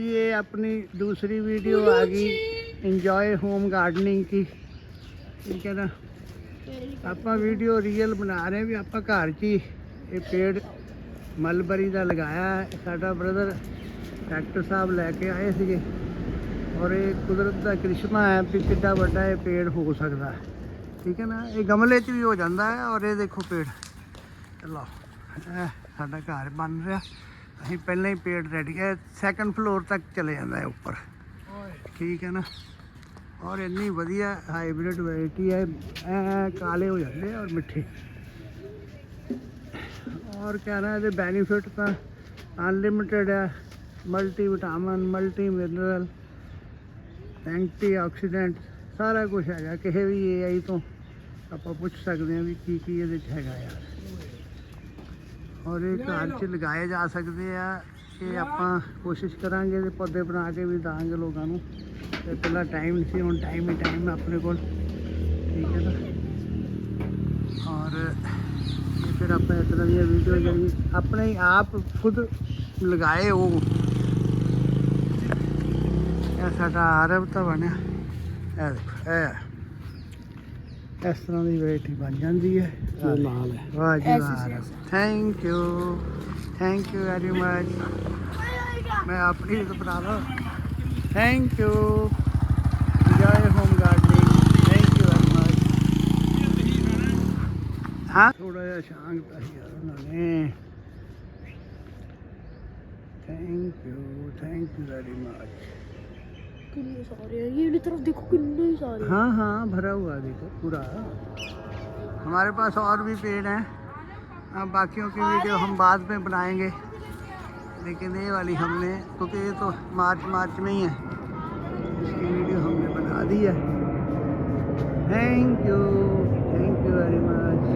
ये अपनी दूसरी वीडियो आ गई इंजॉय होम गार्डनिंग की, ठीक है ना। ਆਪਾਂ ਵੀਡੀਓ ਰੀਅਲ ਬਣਾ ਰਹੇ ਵੀ ਆਪਾਂ ਘਰ 'ਚ ਹੀ ਇਹ ਪੇੜ ਮਲਬਰੀ ਦਾ ਲਗਾਇਆ। ਸਾਡਾ ਬ੍ਰਦਰ ਡਾਕਟਰ ਸਾਹਿਬ ਲੈ ਕੇ ਆਏ ਸੀਗੇ ਔਰ ਇਹ ਕੁਦਰਤ ਦਾ ਕ੍ਰਿਸ਼ਮਾ ਹੈ ਵੀ ਕਿੱਡਾ ਵੱਡਾ ਇਹ ਪੇੜ ਹੋ ਸਕਦਾ, ਠੀਕ ਹੈ ਨਾ। ਇਹ ਗਮਲੇ 'ਚ ਵੀ ਹੋ ਜਾਂਦਾ ਹੈ ਔਰ ਇਹ ਦੇਖੋ ਪੇੜ। ਚਲੋ ਸਾਡਾ ਘਰ ਬਣ ਰਿਹਾ, ਅਸੀਂ ਪਹਿਲਾਂ ਹੀ ਪੇੜ ਰੈਡੀ ਹੈ, ਸੈਕੰਡ ਫਲੋਰ ਤੱਕ ਚਲੇ ਜਾਂਦਾ ਹੈ ਉੱਪਰ, ਠੀਕ ਹੈ ਨਾ। ਔਰ ਇੰਨੀ ਵਧੀਆ ਹਾਈਬ੍ਰਿਡ ਵੈਰਾਈਟੀ ਹੈ, ਕਾਲੇ ਹੋ ਜਾਂਦੇ ਔਰ ਮਿੱਠੇ। ਔਰ ਕਹਿਣਾ ਇਹਦੇ ਬੈਨੀਫਿਟ ਤਾਂ ਅਨਲਿਮਿਟਿਡ ਹੈ, multi vitamin, multi mineral, anti oxidant, ਸਾਰਾ ਕੁਝ ਹੈਗਾ। ਕਿਸੇ ਵੀ AI ਤੋਂ ਆਪਾਂ ਪੁੱਛ ਸਕਦੇ ਹਾਂ ਵੀ ਕੀ ਕੀ ਇਹਦੇ 'ਚ ਹੈਗਾ ਯਾਰ। ਔਰ ਇਹ ਘਰ 'ਚ ਲਗਾਏ ਜਾ ਸਕਦੇ ਆ। ਇਹ ਆਪਾਂ ਕੋਸ਼ਿਸ਼ ਕਰਾਂਗੇ ਇਹਦੇ ਪੌਦੇ ਬਣਾ ਕੇ ਵੀ ਦਾਂਗੇ ਲੋਕਾਂ ਨੂੰ। ਤੇ ਪਹਿਲਾਂ ਟਾਈਮ ਨਹੀਂ ਸੀ, ਹੁਣ ਟਾਈਮ ਹੀ ਟਾਈਮ ਹੈ ਆਪਣੇ ਕੋਲ, ਠੀਕ ਹੈ ਨਾ। ਔਰ ਇਹ ਫਿਰ ਆਪਾਂ ਇਸ ਤਰ੍ਹਾਂ ਦੀਆਂ ਵੀਡੀਓ ਜਿਹੜੀ ਆਪਣੇ ਹੀ ਆਪ ਖੁਦ ਲਗਾਏ ਉਹ। ਇਹ ਸਾਡਾ ਆਰਵ ਤਾਂ ਬਣਿਆ, ਇਹ ਦੇਖੋ ਇਹ ਇਸ ਤਰ੍ਹਾਂ ਦੀ ਵੈਰਾਈਟੀ ਬਣ ਜਾਂਦੀ ਹੈ। ਨਾਲ ਹੈ, ਵਾਹ ਜੀ ਵਾਹ, ਥੈਂਕ ਯੂ ਵੈਰੀ ਮਚ। ਮੈਂ ਆਪਣੀ ਤਾਂ ਬਣਾ ਲਵਾਂ। Thank you, enjoy home gardening, thank you very much. हाँ थोड़ा जिहा शांत है उन्होंने। Thank you very much. कितने सारे हैं, ये तरफ देखो कितने सारे। हाँ हाँ भरा हुआ देखो पूरा। हमारे पास और भी पेड़ हैं, अब बाकियों की वीडियो हम बाद में बनाएंगे, लेकिन ये वाली हमने, क्योंकि ये तो मार्च में ही है, इसकी वीडियो हमने बना दी है। Thank you.